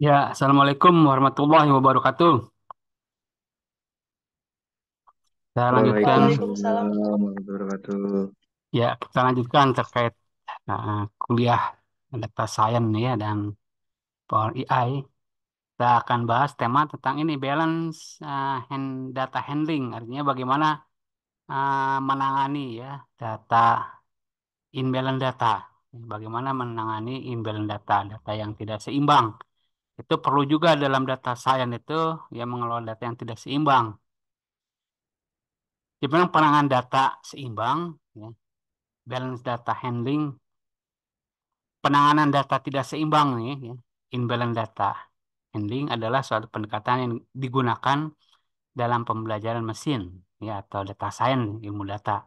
Ya, Assalamualaikum warahmatullahi wabarakatuh. Kita lanjutkan, Waalaikumsalam warahmatullahi wabarakatuh. ya kita lanjutkan terkait kuliah data science ya dan Power AI. Kita akan bahas tema tentang ini balance data handling, artinya bagaimana menangani ya data imbalance data. Bagaimana menangani imbalance data, data yang tidak seimbang. Itu perlu juga dalam data science itu yang mengelola data yang tidak seimbang. Jadi memang penanganan data seimbang, ya, balance data handling, penanganan data tidak seimbang nih, ya, imbalance data handling adalah suatu pendekatan yang digunakan dalam pembelajaran mesin, ya, atau data science, ilmu data,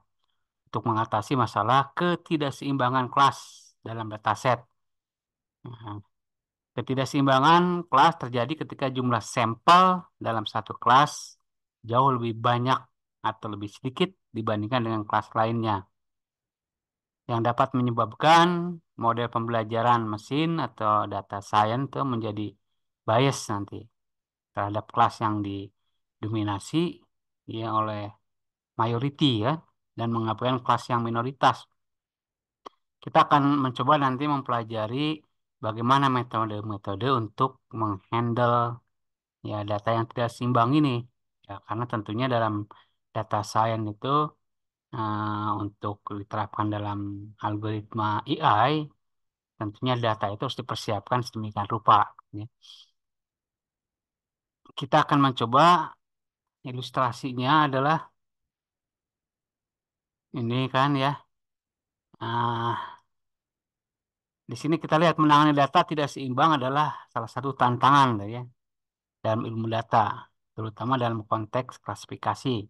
untuk mengatasi masalah ketidakseimbangan kelas dalam dataset. Nah, ketidakseimbangan kelas terjadi ketika jumlah sampel dalam satu kelas jauh lebih banyak atau lebih sedikit dibandingkan dengan kelas lainnya, yang dapat menyebabkan model pembelajaran mesin atau data science itu menjadi bias nanti terhadap kelas yang didominasi ya oleh mayority ya, dan mengabaikan kelas yang minoritas. Kita akan mencoba nanti mempelajari bagaimana metode-metode untuk menghandle ya data yang tidak seimbang ini, ya karena tentunya dalam data science itu untuk diterapkan dalam algoritma AI, tentunya data itu harus dipersiapkan sedemikian rupa. Ya. Kita akan mencoba ilustrasinya adalah ini kan ya. Ah, di sini kita lihat menangani data tidak seimbang adalah salah satu tantangan ya dalam ilmu data, terutama dalam konteks klasifikasi.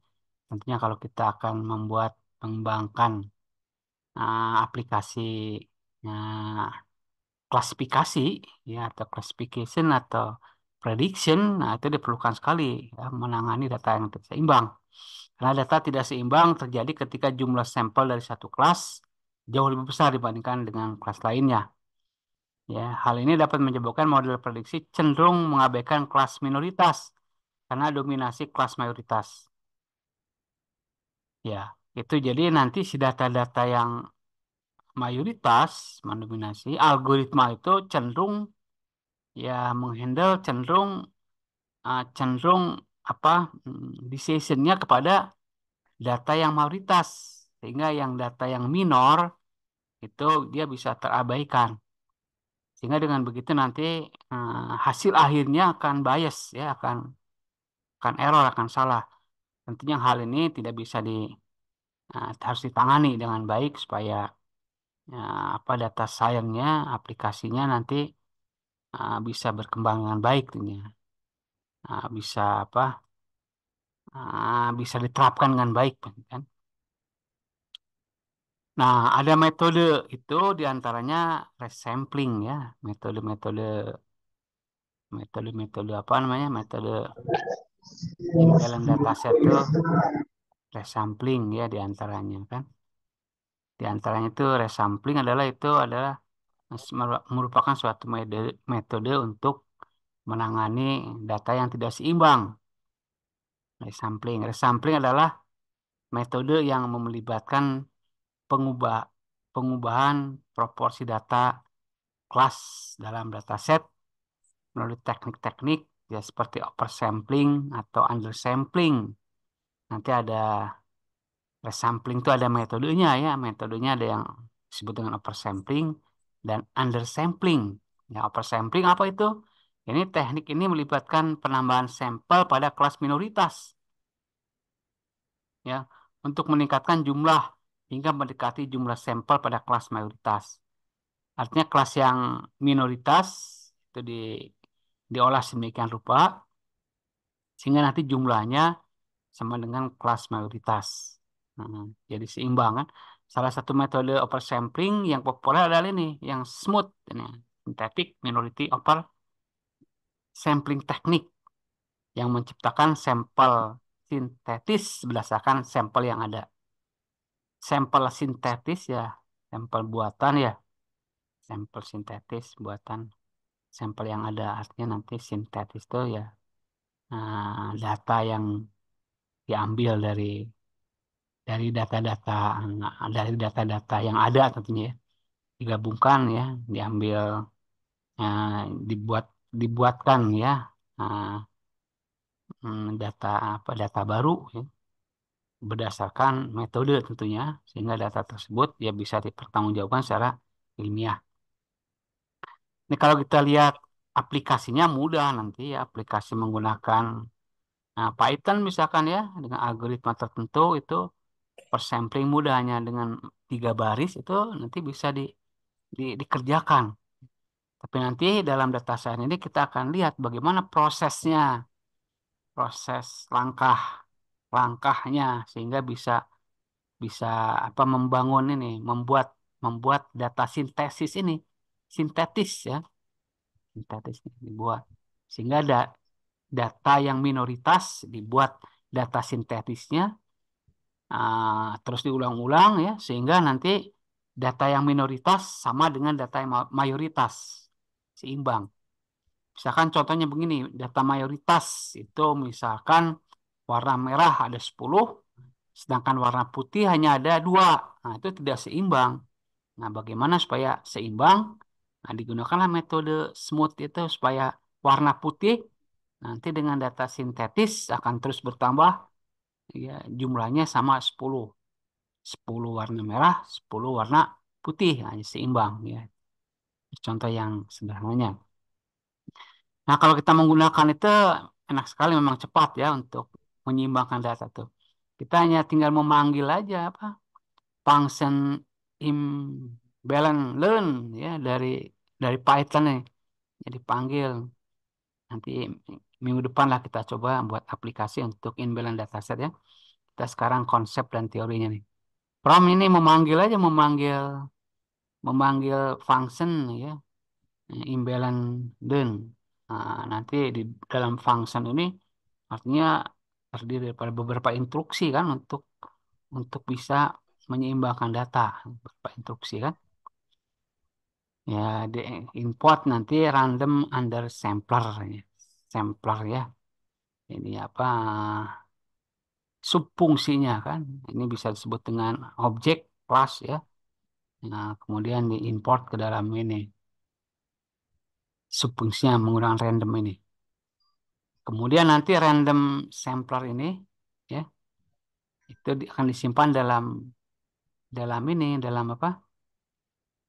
Tentunya kalau kita akan mengembangkan aplikasi klasifikasi ya atau classification atau prediction, nah itu diperlukan sekali ya, menangani data yang tidak seimbang. Karena data tidak seimbang terjadi ketika jumlah sampel dari satu kelas jauh lebih besar dibandingkan dengan kelas lainnya. Ya, hal ini dapat menyebabkan model prediksi cenderung mengabaikan kelas minoritas karena dominasi kelas mayoritas. Ya, itu jadi nanti si data-data yang mayoritas mendominasi algoritma itu cenderung ya menghandle cenderung apa decisionnya kepada data yang mayoritas, sehingga yang data yang minor itu dia bisa terabaikan, sehingga dengan begitu nanti hasil akhirnya akan bias ya, akan error, akan salah. Tentunya hal ini tidak bisa harus ditangani dengan baik supaya apa data science-nya aplikasinya nanti bisa berkembang dengan baik tentunya. Bisa apa bisa diterapkan dengan baik kan. Nah, ada metode itu diantaranya resampling ya, metode-metode metode-metode apa namanya, metode imbalance dataset itu resampling ya diantaranya kan. Diantaranya itu resampling adalah merupakan suatu metode untuk menangani data yang tidak seimbang. Resampling adalah metode yang melibatkan pengubah pengubahan proporsi data kelas dalam dataset melalui teknik-teknik ya seperti oversampling atau undersampling. Nanti ada resampling itu ada metodenya ya, metodenya ada yang disebut dengan oversampling dan undersampling. Ya, oversampling apa itu? Ini teknik ini melibatkan penambahan sampel pada kelas minoritas ya untuk meningkatkan jumlah hingga mendekati jumlah sampel pada kelas mayoritas. Artinya kelas yang minoritas itu diolah sedemikian rupa sehingga nanti jumlahnya sama dengan kelas mayoritas. Nah, jadi seimbang kan. Salah satu metode oversampling yang populer adalah ini, yang smooth, ini, synthetic minority oversampling teknik yang menciptakan sampel sintetis berdasarkan sampel yang ada. Sampel sintetis ya, sampel buatan ya, sampel sintetis buatan. sampel yang ada. Artinya nanti sintetis itu ya data yang diambil dari data-data yang ada tentunya ya, digabungkan ya, diambil, eh, dibuat dibuatkan ya, eh, data apa data baru ya, berdasarkan metode tentunya, sehingga data tersebut ya bisa dipertanggungjawabkan secara ilmiah. Ini kalau kita lihat aplikasinya mudah nanti ya, aplikasi menggunakan Python misalkan ya, dengan algoritma tertentu itu per sampling mudah, hanya dengan 3 baris itu nanti bisa dikerjakan. Tapi nanti dalam data science ini kita akan lihat bagaimana prosesnya, proses langkah-langkahnya, sehingga bisa bisa apa membangun ini, membuat membuat data sintesis ini, sintetis ya, sintetis dibuat, sehingga ada data yang minoritas dibuat data sintetisnya, terus diulang-ulang ya, sehingga nanti data yang minoritas sama dengan data yang mayoritas, seimbang. Misalkan contohnya begini, data mayoritas itu misalkan warna merah ada 10, sedangkan warna putih hanya ada 2. Nah, itu tidak seimbang. Nah, bagaimana supaya seimbang? Nah, digunakanlah metode smooth itu supaya warna putih nanti dengan data sintetis akan terus bertambah ya, jumlahnya sama 10. 10 warna merah, 10 warna putih, nah, seimbang ya. Contoh yang sederhananya. Nah, kalau kita menggunakan itu enak sekali, memang cepat ya untuk menyeimbangkan data tuh. Kita hanya tinggal memanggil aja apa function imbalance learn ya, dari Python nih. Jadi panggil. Nanti minggu depan lah kita coba buat aplikasi untuk imbalance dataset ya. Kita sekarang konsep dan teorinya nih. From ini memanggil aja, memanggil memanggil function ya, imbalance learn. Nah, nanti di dalam function ini artinya terdiri daripada beberapa instruksi kan, untuk bisa menyeimbangkan data, beberapa instruksi kan. Ya, di import nanti random under sampler ya. Sampler ya. Ini apa subfungsinya kan. Ini bisa disebut dengan objek class ya. Nah, kemudian diimport ke dalam ini subfungsinya menggunakan random ini. Kemudian nanti random sampler ini ya, itu akan disimpan dalam dalam ini, dalam apa?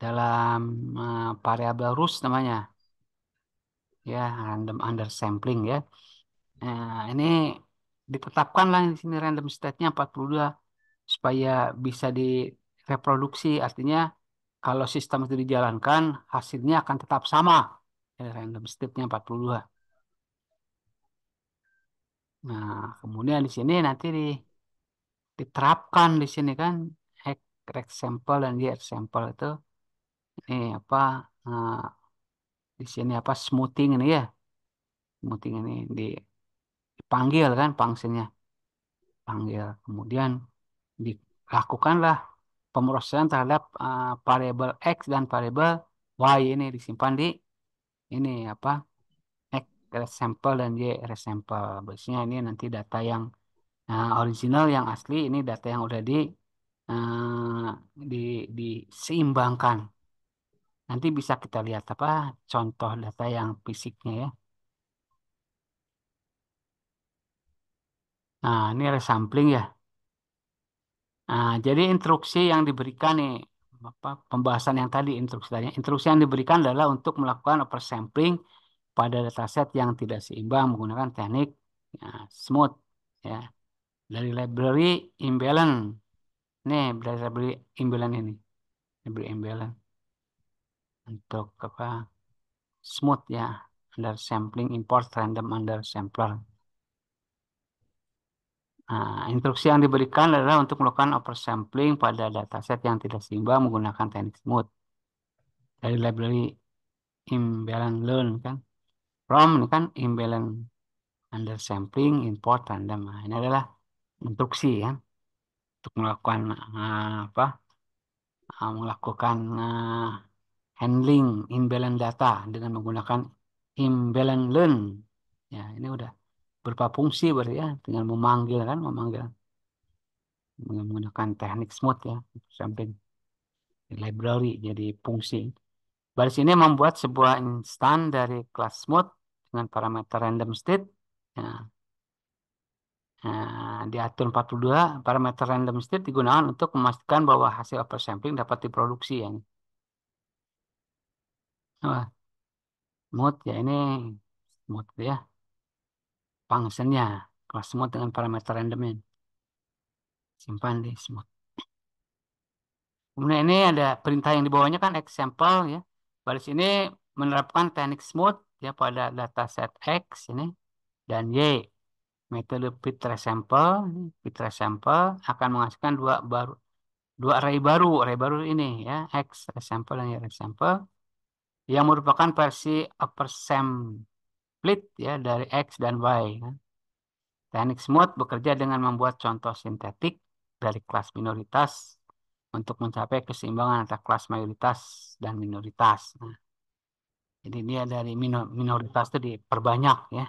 Dalam variabel root namanya. Ya, random under sampling ya. Nah, ini ditetapkan lah di sini random state-nya 42 supaya bisa direproduksi. Artinya kalau sistem itu dijalankan, hasilnya akan tetap sama. Ya, random state-nya 42. Nah, kemudian di sini nanti diterapkan di sini kan hack rect sample dan year sample itu ini apa eh, di sini apa smoothing ini ya. Smoothing ini dipanggil kan fungsinya, panggil. Kemudian dilakukanlah pemrosesan terhadap variabel X dan variabel Y, ini disimpan di ini apa X resample dan Y resample. Biasanya ini nanti data yang original, yang asli, ini data yang udah eh, di diseimbangkan. Nanti bisa kita lihat apa contoh data yang fisiknya ya. Nah, ini resampling ya. Nah, jadi instruksi yang diberikan nih, apa pembahasan yang tadi, instruksi tadi. Instruksi yang diberikan adalah untuk melakukan oversampling pada dataset yang tidak seimbang menggunakan teknik ya, smooth ya, dari library imbalance. Nih, dari library imbalance ini, library imbalance untuk apa smooth ya, under sampling import random under sampler. Nah, instruksi yang diberikan adalah untuk melakukan oversampling pada dataset yang tidak seimbang menggunakan teknik smooth dari library imbalance learn kan. From ini kan imbalance under sampling import random. Nah, ini adalah instruksi ya untuk melakukan apa? Melakukan handling imbalance data dengan menggunakan imbalance learn. Ya, ini udah berupa fungsi berarti ya, dengan memanggil kan, memanggil menggunakan teknik smooth ya, samping library jadi fungsi. Baris ini membuat sebuah instan dari kelas smooth dengan parameter random state. Ya, diatur 42 parameter random state digunakan untuk memastikan bahwa hasil oversampling dapat diproduksi ya. Wah, smooth ya ini smooth ya. Functionnya kelas smooth dengan parameter randomnya. Simpan di smooth. Kemudian ini ada perintah yang di bawahnya kan example ya. Baris ini menerapkan teknik smooth ya pada dataset X ini dan Y. Metode fit resample, fit resample akan menghasilkan dua array baru ini ya, X resample dan Y resample yang merupakan versi upper split ya dari X dan Y. Ya. Teknik smooth bekerja dengan membuat contoh sintetik dari kelas minoritas untuk mencapai keseimbangan antara kelas mayoritas dan minoritas. Nah, jadi dia dari minoritas itu diperbanyak ya,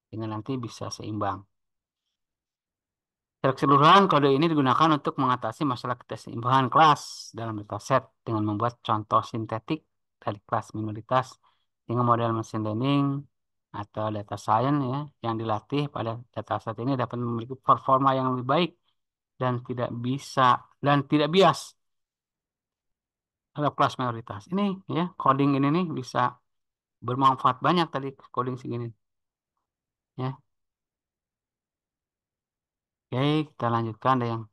sehingga nanti bisa seimbang. Secara keseluruhan, kode ini digunakan untuk mengatasi masalah keseimbangan kelas dalam dataset dengan membuat contoh sintetik dari kelas minoritas sehingga model machine learning atau data science ya yang dilatih pada dataset ini dapat memiliki performa yang lebih baik dan tidak bias terhadap kelas mayoritas. Ini ya coding ini nih bisa bermanfaat banyak tadi coding segini ya. Oke, kita lanjutkan ada yang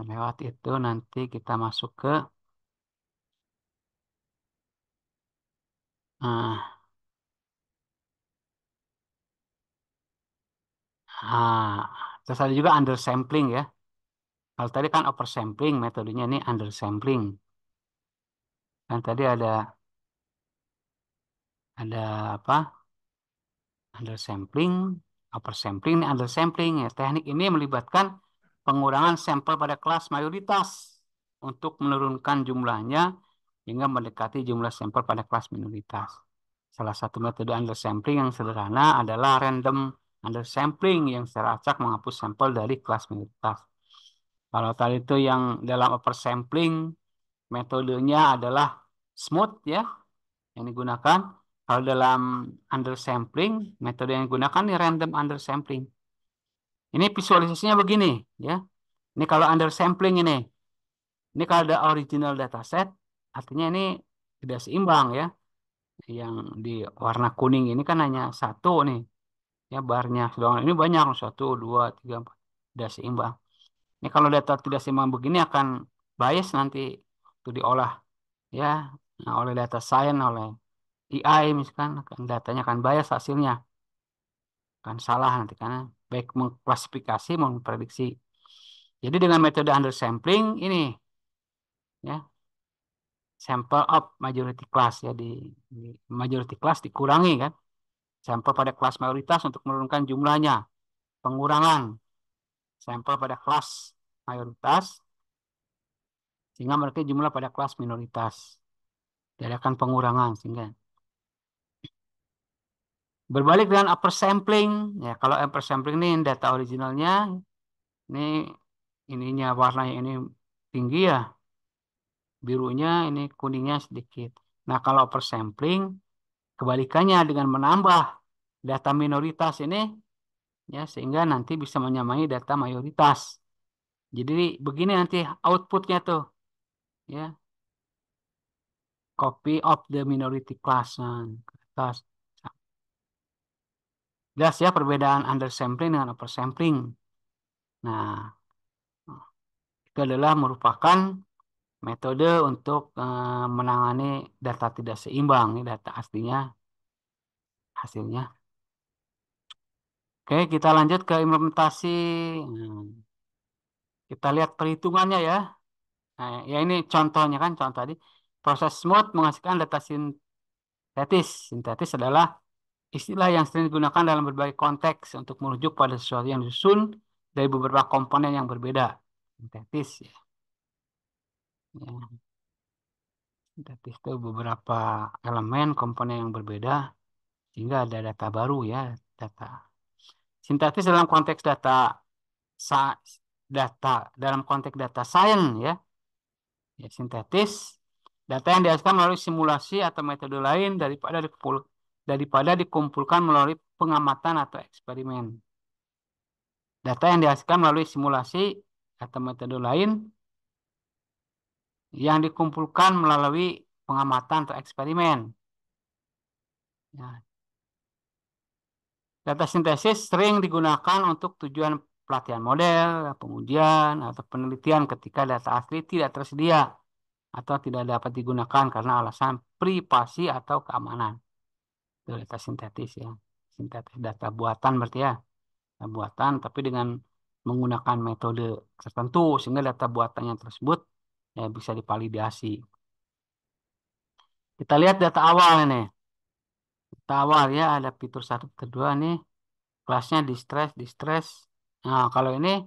lewat itu nanti kita masuk ke ah, ah, terus ada juga undersampling ya. Kalau tadi kan oversampling, metodenya ini undersampling. Dan tadi ada apa? Undersampling, oversampling, ini undersampling ya. Teknik ini melibatkan pengurangan sampel pada kelas mayoritas untuk menurunkan jumlahnya hingga mendekati jumlah sampel pada kelas minoritas. Salah satu metode undersampling yang sederhana adalah random undersampling yang secara acak menghapus sampel dari kelas minoritas. Kalau tadi itu yang dalam oversampling metodenya adalah smooth ya yang digunakan. Kalau dalam undersampling metode yang digunakan ini random undersampling. Ini visualisasinya begini ya. Ini kalau undersampling ini. Ini kalau ada original dataset artinya ini tidak seimbang ya. Yang di warna kuning ini kan hanya satu nih ya barnya. Sedangkan ini banyak satu, dua, tiga, empat. Tidak seimbang. Ini kalau data tidak seimbang begini akan bias nanti itu diolah ya nah, oleh data science oleh AI misalkan akan datanya akan bias hasilnya akan salah nanti karena baik mengklasifikasi maupun memprediksi. Jadi dengan metode undersampling ini ya sample of majority class ya di majority class dikurangi kan sampel pada kelas mayoritas untuk menurunkan jumlahnya pengurangan sampel pada kelas mayoritas sehingga mereka jumlah pada kelas minoritas diadakan pengurangan sehingga berbalik dengan upper sampling ya kalau upper sampling ini data originalnya ini ininya warnanya ini tinggi ya birunya ini kuningnya sedikit. Nah kalau upper sampling kebalikannya dengan menambah data minoritas ini ya sehingga nanti bisa menyamai data mayoritas. Jadi begini nanti outputnya tuh ya copy of the minority class nah, ke atas. Jelas ya perbedaan undersampling dengan oversampling. Nah, itu adalah merupakan metode untuk menangani data tidak seimbang, ini data aslinya hasilnya. Oke, kita lanjut ke implementasi. Nah, kita lihat perhitungannya ya. Nah, ya ini contohnya kan, contoh tadi. Proses smooth menghasilkan data sintetis. Sintetis adalah istilah yang sering digunakan dalam berbagai konteks untuk merujuk pada sesuatu yang disusun dari beberapa komponen yang berbeda. Sintetis ya. Ya. Sintetis itu beberapa elemen komponen yang berbeda sehingga ada data baru ya, data. Sintetis dalam konteks sa- data dalam konteks data science ya, ya sintetis data yang dihasilkan melalui simulasi atau metode lain daripada dikumpulkan melalui pengamatan atau eksperimen. Data yang dihasilkan melalui simulasi atau metode lain yang dikumpulkan melalui pengamatan atau eksperimen. Ya, data sintesis sering digunakan untuk tujuan pelatihan model, pengujian, atau penelitian ketika data asli tidak tersedia atau tidak dapat digunakan karena alasan privasi atau keamanan. Itu data sintetis ya. Sintetis data buatan berarti ya. Data buatan tapi dengan menggunakan metode tertentu sehingga data buatannya tersebut ya bisa divalidasi. Kita lihat data awal ini. Data awal ya ada fitur satu, fitur dua nih. Kelasnya distress, distress. Nah, kalau ini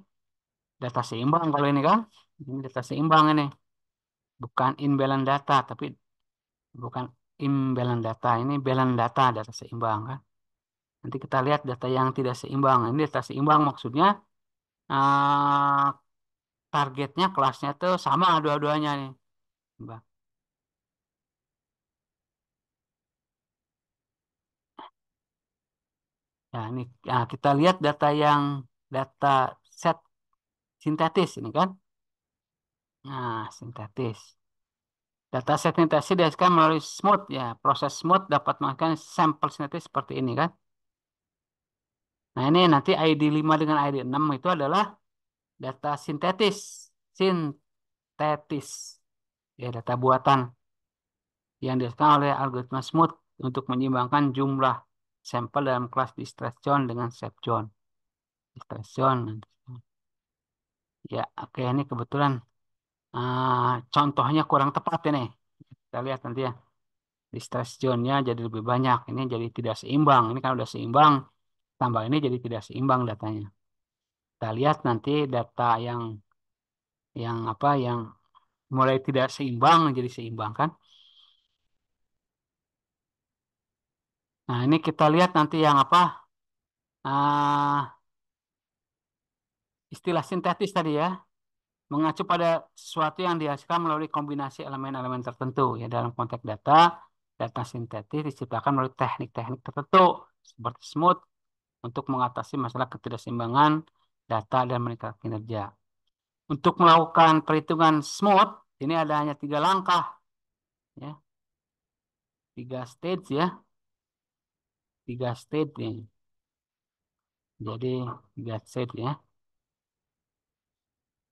data seimbang kalau ini kan. Ini data seimbang ini. Bukan imbalance data, tapi bukan imbalance data. Ini balance data, data seimbang kan. Nanti kita lihat data yang tidak seimbang. Ini data seimbang maksudnya eh, targetnya kelasnya tuh sama dua-duanya nih. Bang. Nah, ini kita lihat data set sintetis ini kan. Nah, sintetis. Data set sintesis dihasilkan melalui smooth ya. Proses smooth dapat menghasilkan sampel sintetis seperti ini kan. Nah, ini nanti ID 5 dengan ID 6 itu adalah data sintetis. Sintetis. Ya, data buatan yang dihasilkan oleh algoritma smooth untuk menyeimbangkan jumlah sampel dalam kelas distress zone dengan safe zone. Distress zone. Ya, oke ini kebetulan contohnya kurang tepat ini. Kita lihat nanti ya. Distress zone-nya jadi lebih banyak. Ini jadi tidak seimbang. Ini kan udah seimbang. Tambah ini jadi tidak seimbang datanya. Kita lihat nanti data yang apa yang mulai tidak seimbang jadi seimbang kan. Nah, ini kita lihat nanti yang apa? ah Istilah sintetis tadi ya, mengacu pada sesuatu yang dihasilkan melalui kombinasi elemen-elemen tertentu ya dalam konteks data. Data sintetis diciptakan melalui teknik-teknik tertentu seperti smooth untuk mengatasi masalah ketidakseimbangan data dan meningkatkan kinerja. Untuk melakukan perhitungan smooth, ini ada hanya 3 langkah, ya, 3 stage ya, 3 stage nih. Jadi 3 stage ya,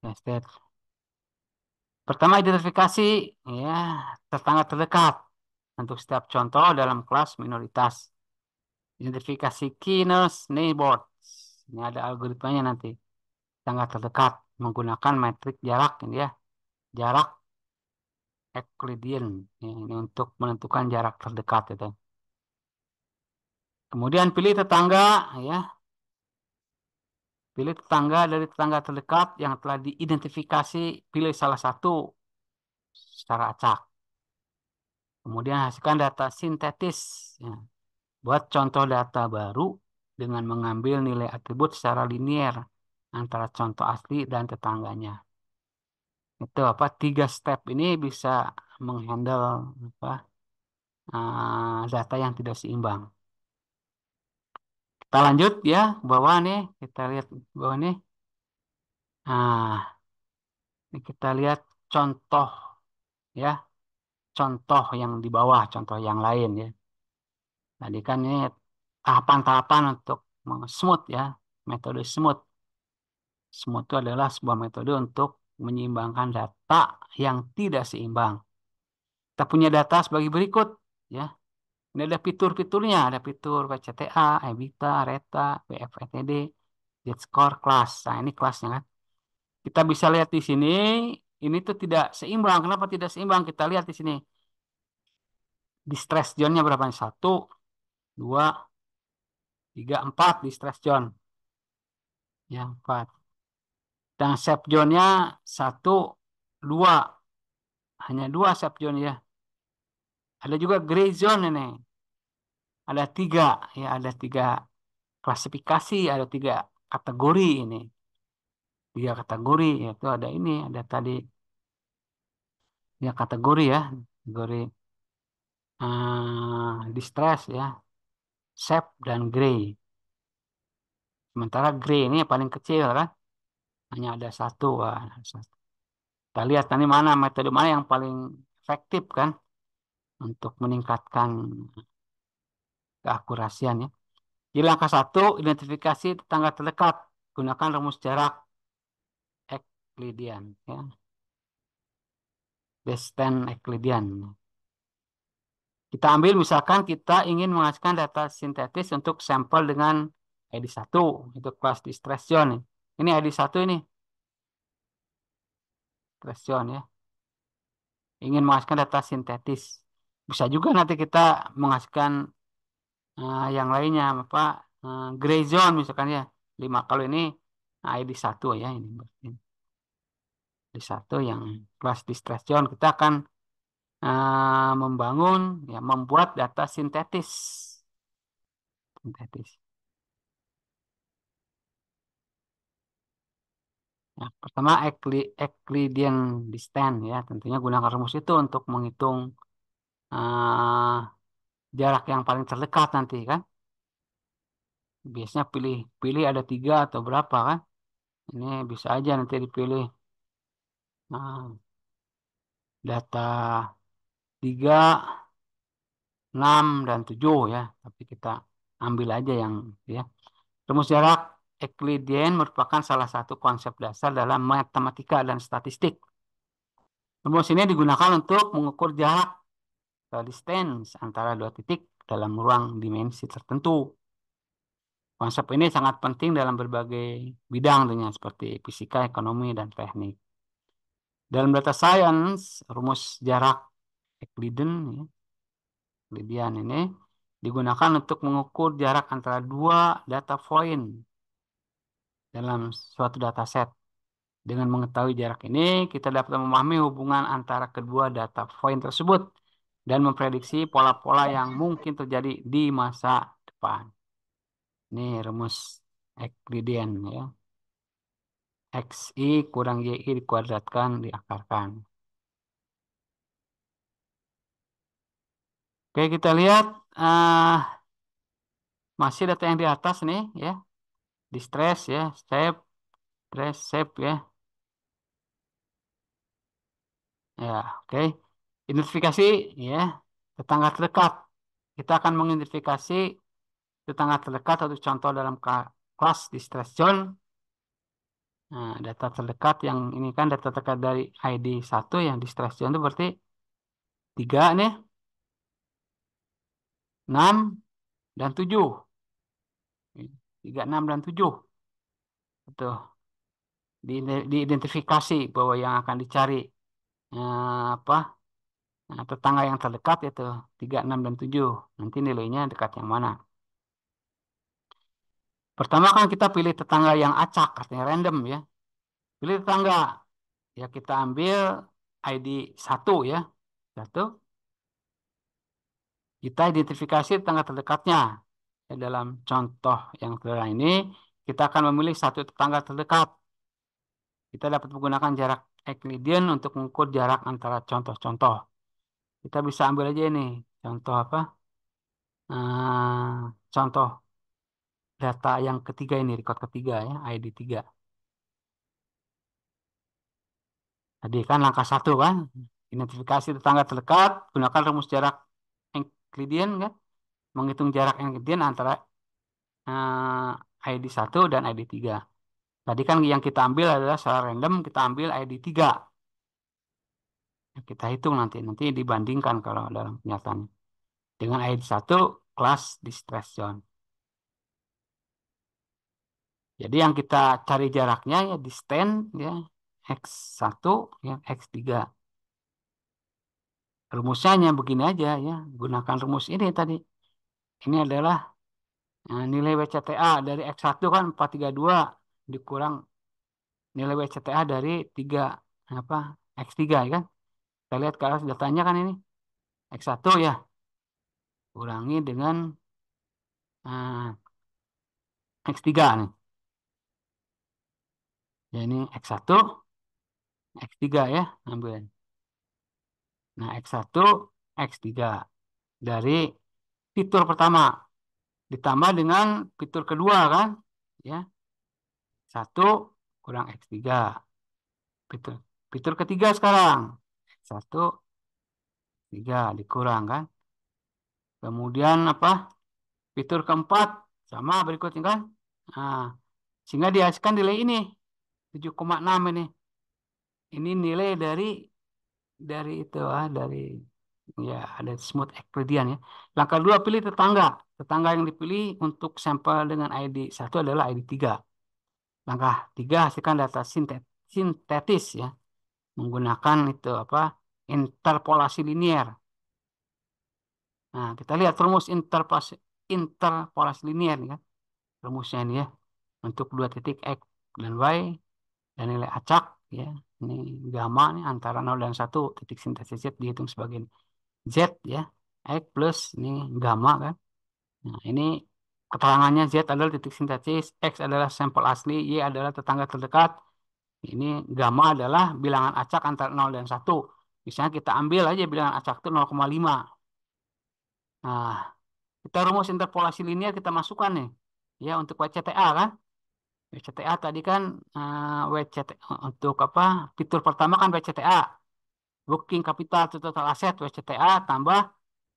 3 stage. Pertama identifikasi ya tetangga terdekat untuk setiap contoh dalam kelas minoritas. Identifikasi key neighbors. Ini ada algoritmanya nanti. Tetangga terdekat menggunakan metrik jarak ini ya, jarak Euclidean ya, ini untuk menentukan jarak terdekat itu. Kemudian pilih tetangga ya, pilih tetangga dari tetangga terdekat yang telah diidentifikasi, pilih salah satu secara acak. Kemudian hasilkan data sintetis. Ya. Buat contoh data baru dengan mengambil nilai atribut secara linier antara contoh asli dan tetangganya. Itu apa 3 step ini bisa menghandle apa data yang tidak seimbang. Kita lanjut ya ke bawah nih, kita lihat bawah nih. Nah, ini kita lihat contoh ya, contoh yang di bawah, contoh yang lain ya. Tadi kan ini tahapan-tahapan untuk smooth ya, metode smooth. Smooth itu adalah sebuah metode untuk menyeimbangkan data yang tidak seimbang. Kita punya data sebagai berikut ya. Ini ada fitur-fiturnya, ada fitur VCTA, EBITDA, RETA, BFETD, Z-score, kelas. Nah, ini kelasnya kan. Kita bisa lihat di sini, ini tuh tidak seimbang. Kenapa tidak seimbang? Kita lihat di sini. Di stress zone-nya berapa? 1, 2, 3, 4 di stress zone. Yang 4. Dan safe zone-nya 1, 2. Hanya 2 safe zone ya. Ada juga gray zone ini. Ada tiga, ya ada tiga klasifikasi, ada tiga kategori ini. Tiga kategori, yaitu ada ini, ada tadi ya kategori ya, kategori distress ya, shape dan gray. Sementara gray ini yang paling kecil kan, hanya ada satu. Wah, ada satu. Kita lihat nanti mana metode mana yang paling efektif kan untuk meningkatkan keakurasian ya. Di langkah satu, identifikasi tetangga terdekat. Gunakan rumus jarak Euclidean ya, distance Euclidean. Kita ambil misalkan kita ingin menghasilkan data sintetis untuk sampel dengan ID1 itu kelas dispersion. Ini ID1 ini dispersion ya. Ingin menghasilkan data sintetis. Bisa juga nanti kita menghasilkan yang lainnya apa gray zone misalkan ya. 5 kalau ini ID1 ya ini berarti. ID1 yang kelas dispersion kita akan membangun ya membuat data sintetis. Sintetis. Ya, pertama Euclidean distance ya, tentunya gunakan rumus itu untuk menghitung eh, jarak yang paling terdekat nanti kan. Biasanya pilih pilih ada tiga atau berapa kan. Ini bisa aja nanti dipilih eh, data 3, 6 dan 7 ya. Tapi kita ambil aja yang ya. Rumus jarak Euclidean merupakan salah satu konsep dasar dalam matematika dan statistik. Rumus ini digunakan untuk mengukur jarak distance antara dua titik dalam ruang dimensi tertentu. Konsep ini sangat penting dalam berbagai bidang tentunya seperti fisika, ekonomi, dan teknik. Dalam data science, rumus jarak Euclidean, ya, Euclidean ini digunakan untuk mengukur jarak antara dua data point dalam suatu dataset. Dengan mengetahui jarak ini, kita dapat memahami hubungan antara kedua data point tersebut dan memprediksi pola-pola yang mungkin terjadi di masa depan. Ini rumus Euclidean ya. XI kurang YI dikuadratkan diakarkan. Oke, kita lihat eh masih data yang di atas nih ya. Distress ya, shape, stress, shape ya. Ya, oke. Identifikasi ya, tetangga terdekat. Kita akan mengidentifikasi tetangga terdekat atau contoh dalam kelas distress zone. Nah, data terdekat yang ini kan data terdekat dari ID1 yang distress zone itu berarti 3 nih, 6 dan 7. 3, 6 dan 7. Betul. Diidentifikasi bahwa yang akan dicari apa tetangga yang terdekat itu 3, 6 dan 7. Nanti nilainya dekat yang mana. Pertama kan kita pilih tetangga yang acak, artinya random ya. Pilih tetangga. Ya kita ambil ID1 ya. Satu. Kita identifikasi tetangga terdekatnya. Ya, dalam contoh yang sederhana ini, kita akan memilih satu tetangga terdekat. Kita dapat menggunakan jarak Euclidean untuk mengukur jarak antara contoh-contoh. Kita bisa ambil aja ini. Contoh apa? Contoh data yang ketiga ini, record ketiga ya, ID3. Tadi kan langkah satu kan, identifikasi tetangga terdekat, gunakan rumus jarak Euclidean kan, menghitung jarak Euclidean antara ID1 dan ID3. Tadi kan yang kita ambil adalah secara random, kita ambil ID3. Kita hitung nanti dibandingkan kalau dalam kenyataan. Dengan ID1 kelas dispersion. Jadi yang kita cari jaraknya ya distance ya X1 ya X3. Rumusnya hanya begini aja ya, gunakan rumus ini tadi. Ini adalah nilai WCTA dari X1 kan 432 dikurang nilai WCTA dari 3 apa X3 ya kan. Kita lihat ke atas datanya kan ini. X1 ya, kurangi dengan eh, X3 nih. Ya ini X1, X3 ya, ambil. Nah, X1, X3 dari fitur pertama ditambah dengan fitur kedua kan, ya. Satu kurang X3. Fitur, fitur ketiga sekarang. Satu, tiga dikurang kan. Kemudian apa? Fitur keempat sama berikutnya kan. Nah, sehingga dihasilkan nilai ini 7,6 ini. Ini nilai dari itu dari ya ada smooth Euclidean ya. Langkah dua pilih tetangga. Tetangga yang dipilih untuk sampel dengan ID 1 adalah ID 3. Langkah tiga hasilkan data sintetis ya menggunakan itu apa interpolasi linier. Nah, kita lihat rumus interpolasi linier nih kan. Rumusnya ini ya untuk dua titik X dan Y dan nilai acak ya. Ini gamma nih antara 0 dan 1 titik sintesis Z dihitung sebagai Z ya. X plus ini gamma kan. Nah, ini keterangannya Z adalah titik sintesis, X adalah sampel asli, Y adalah tetangga terdekat. Ini gamma adalah bilangan acak antara 0 dan 1. Misalnya kita ambil aja bilangan acak itu 0,5. Nah, kita rumus interpolasi linear kita masukkan nih. Ya, untuk WCTA kan. WCTA tadi kan WCTA untuk apa? Fitur pertama kan WCTA. Working capital to total asset WCTA tambah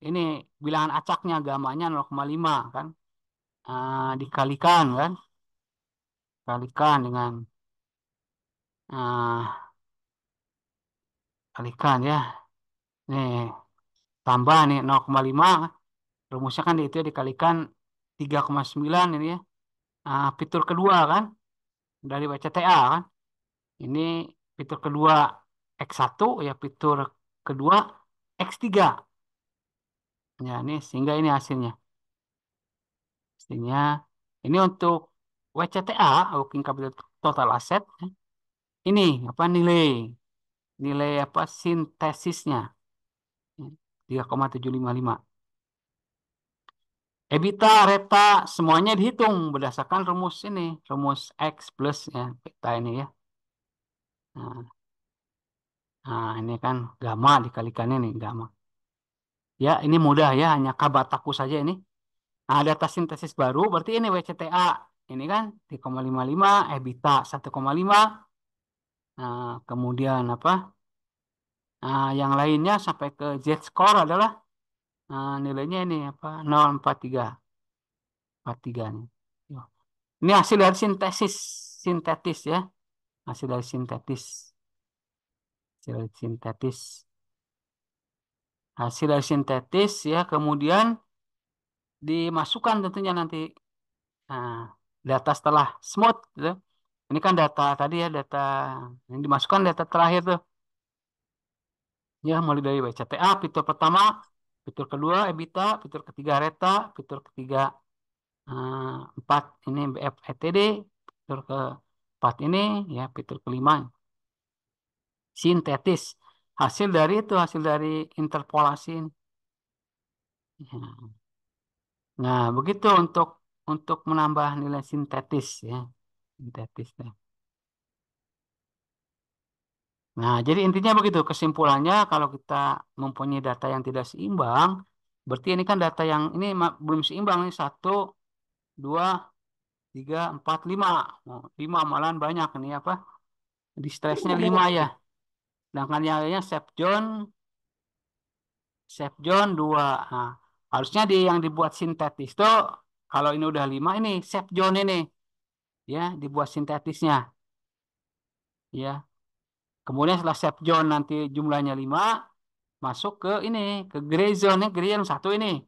ini bilangan acaknya gamanya 0,5 kan. Dikalikan kan. Kalikan dengan ah, kalikan ya. Nih, tambah nih 0,5 rumusnya kan itu dikalikan 3,9 ini ya. Fitur kedua kan dari WCTA kan. Ini fitur kedua X1 ya fitur kedua X3. Ya ini sehingga ini hasilnya. Hasilnya ini untuk WCTA Working Capital Total Asset ini apa nilai apa sintesisnya 3,755. EBITDA, reta, semuanya dihitung berdasarkan rumus ini, rumus X plus ya, beta ini ya. Nah, ini kan gamma dikalikan ini gamma. Ya, ini mudah ya, hanya kabataku saja ini. Nah, data sintesis baru berarti ini WCTA. Ini kan 3,55, EBITDA 1,5. Nah, kemudian apa? Nah, yang lainnya sampai ke Z-score adalah nilainya ini apa? 0,43. 43 nih. Ini hasil dari sintetis ya. Hasil dari sintetis. Hasil dari sintetis. Hasil dari sintetis ya, kemudian dimasukkan tentunya nanti nah, data setelah smooth gitu. Ini kan data tadi ya, data yang dimasukkan data terakhir tuh. Ya, mulai dari WCTA, fitur pertama, fitur kedua, EBITDA, fitur ketiga, RETA, fitur ketiga, empat ini BFETD, fitur keempat ini, ya, fitur kelima, sintetis. Hasil dari itu, hasil dari interpolasi. Ya. Nah, begitu untuk menambah nilai sintetis ya, sintetis ya. Nah, jadi intinya begitu. Kesimpulannya kalau kita mempunyai data yang tidak seimbang, berarti ini kan data yang ini belum seimbang nih satu, dua, tiga, empat, lima, oh, lima malahan banyak ini apa? Distressnya lima ya. Sedangkan yang lainnya safe zone dua. Nah, harusnya yang dibuat sintetis tuh kalau ini udah lima ini safe zone ini ya dibuat sintetisnya ya. Kemudian setelah safe zone nanti jumlahnya 5 masuk ke ini ke gray zone gray zone satu ini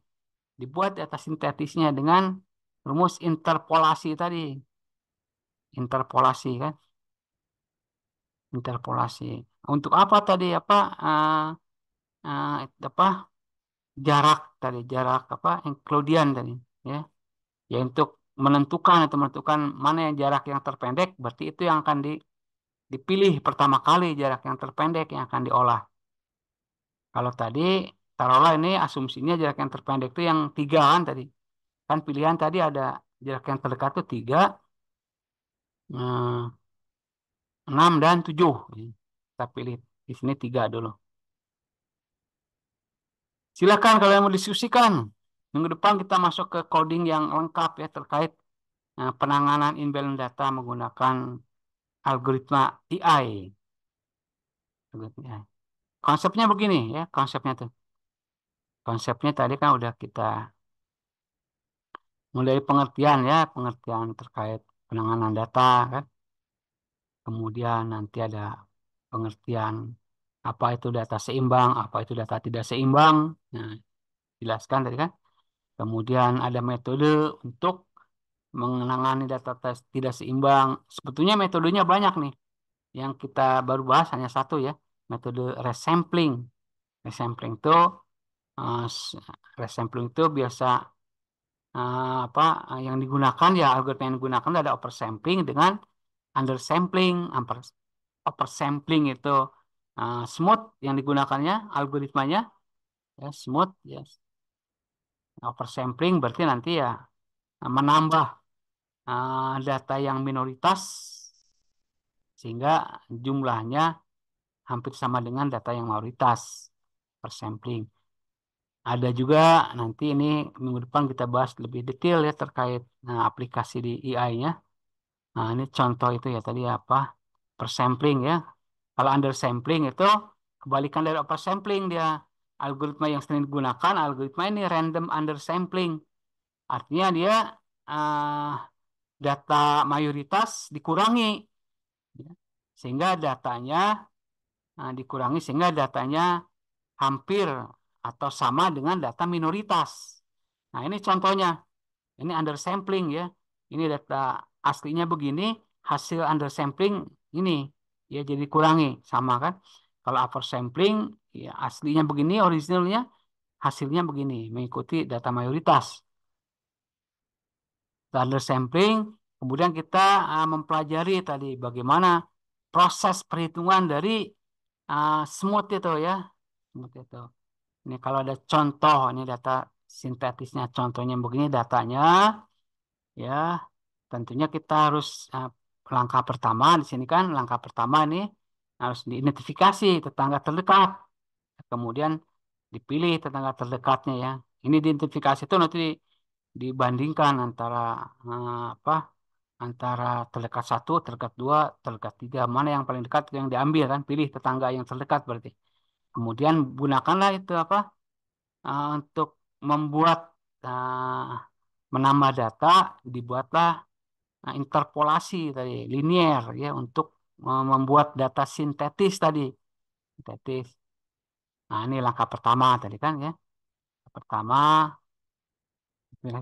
dibuat data sintetisnya dengan rumus interpolasi tadi interpolasi kan interpolasi untuk apa tadi apa jarak tadi jarak apa Euclidean tadi ya ya untuk menentukan atau menentukan mana yang jarak yang terpendek berarti itu yang akan dipilih pertama kali jarak yang terpendek yang akan diolah kalau tadi taruhlah ini asumsinya jarak yang terpendek itu yang 3 kan tadi. Kan pilihan tadi ada jarak yang terdekat itu 3, 6 dan 7. Kita pilih di sini 3 dulu. Silakan kalau yang mau diskusikan. Minggu depan kita masuk ke coding yang lengkap ya terkait penanganan imbalance data menggunakan algoritma AI. Konsepnya begini ya, konsepnya tuh. Konsepnya tadi kan udah kita mulai pengertian ya, pengertian terkait penanganan data kan. Kemudian nanti ada pengertian apa itu data seimbang, apa itu data tidak seimbang. Nah, jelaskan tadi kan. Kemudian ada metode untuk menangani data tidak seimbang. Sebetulnya metodenya banyak nih. Yang kita baru bahas hanya satu ya, metode resampling. Resampling itu eh, s- resampling itu biasa apa yang digunakan ya algoritma yang digunakan ada oversampling dengan undersampling. Oversampling itu smooth yang digunakannya algoritmanya ya smooth ya. Oversampling berarti nanti ya menambah data yang minoritas sehingga jumlahnya hampir sama dengan data yang mayoritas per sampling. Ada juga nanti ini minggu depan kita bahas lebih detail ya terkait aplikasi di AI-nya. Nah, ini contoh itu ya tadi apa? Per sampling ya. Kalau under sampling itu kebalikan dari over sampling dia. Algoritma yang sering digunakan, algoritma ini random under sampling. Artinya dia uh, data mayoritas dikurangi ya. Sehingga datanya dikurangi sehingga datanya hampir atau sama dengan data minoritas. Nah, ini contohnya. Ini undersampling ya. Ini data aslinya begini, hasil undersampling ini ya jadi kurangi sama kan. Kalau oversampling ya aslinya begini, originalnya hasilnya begini, mengikuti data mayoritas. Undersampling, kemudian kita mempelajari tadi bagaimana proses perhitungan dari smooth itu ya. Smooth itu. Ini kalau ada contoh, ini data sintetisnya, contohnya begini datanya, ya tentunya kita harus langkah pertama di sini kan, langkah pertama ini harus diidentifikasi tetangga terdekat, kemudian dipilih tetangga terdekatnya ya. Ini diidentifikasi itu nanti dibandingkan antara apa? Antara terdekat satu, terdekat dua, terdekat tiga, mana yang paling dekat yang diambil kan, pilih tetangga yang terdekat berarti. Kemudian gunakanlah itu apa? Untuk membuat menambah data dibuatlah interpolasi tadi linier ya untuk membuat data sintetis tadi sintetis. Nah, ini langkah pertama tadi kan ya. Pertama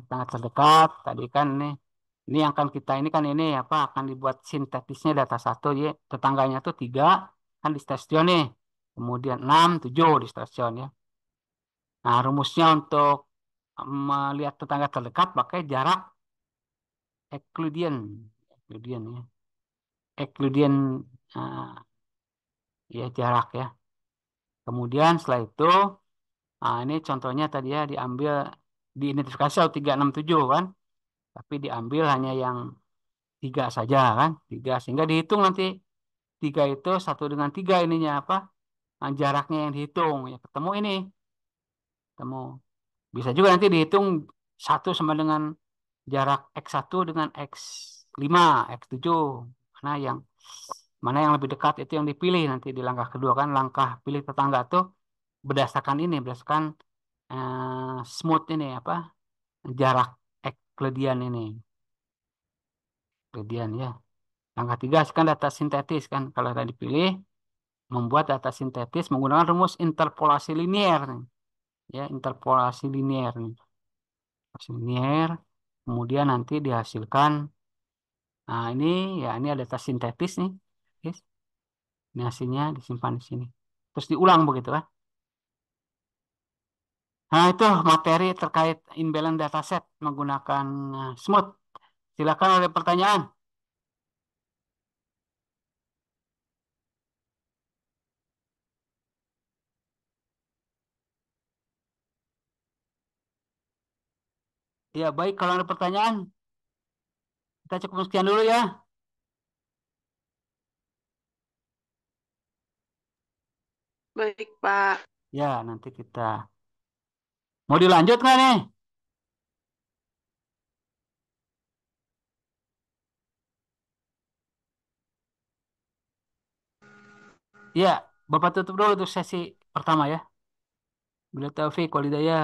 sangat terdekat tadi kan ini yang akan kita ini kan ini apa akan dibuat sintetisnya data satu ya tetangganya tuh tiga kan di stasiun nih kemudian enam tujuh di stasiun ya. Nah, rumusnya untuk melihat tetangga terdekat pakai jarak Euclidean, Euclidean ya. Euclidean ya jarak ya. Kemudian setelah itu, ini contohnya tadi ya diambil diidentifikasi 367 kan, tapi diambil hanya yang tiga saja kan, tiga sehingga dihitung nanti tiga itu satu dengan tiga ininya apa jaraknya yang dihitung ya ketemu ini, ketemu. Bisa juga nanti dihitung satu sama dengan jarak x1 dengan x5, x7 mana yang mana yang lebih dekat itu yang dipilih nanti di langkah kedua kan langkah pilih tetangga tuh berdasarkan ini berdasarkan smooth ini apa jarak Euclidean ini Euclidean ya langkah tiga kan data sintetis kan kalau tadi dipilih membuat data sintetis menggunakan rumus interpolasi linier nih. Ya interpolasi linier nih. Interpolasi linier kemudian nanti dihasilkan nah ini ya ini ada data sintetis nih yes. Ini hasilnya disimpan di sini terus diulang begitu kan. Nah, itu materi terkait imbalance dataset menggunakan smooth. Silakan ada pertanyaan. Ya, baik. Kalau ada pertanyaan, kita cukup sekian dulu ya. Baik, Pak. Ya, nanti kita mau dilanjut nggak nih? Ya, Bapak tutup dulu untuk sesi pertama ya. Bila taufik walhidayah.